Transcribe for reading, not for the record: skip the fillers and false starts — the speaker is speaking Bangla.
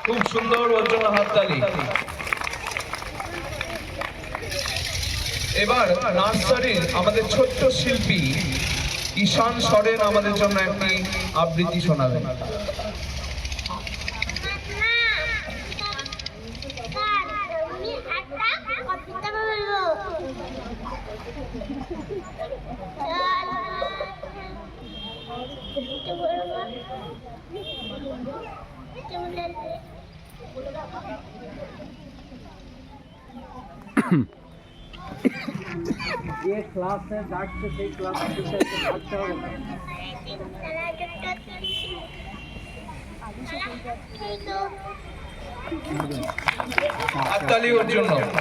খুব সুন্দর, ওর জন্য হাততালি। এবার নার্সারির আমাদের ছোট্ট শিল্পী ঈশান সরেন আমাদের জন্য একটি আবৃত্তি শোনাবেন। যে ক্লাসে যাচ্ছে সেই ক্লাসে থাকতে হবে না। হাততালি ওর জন্য।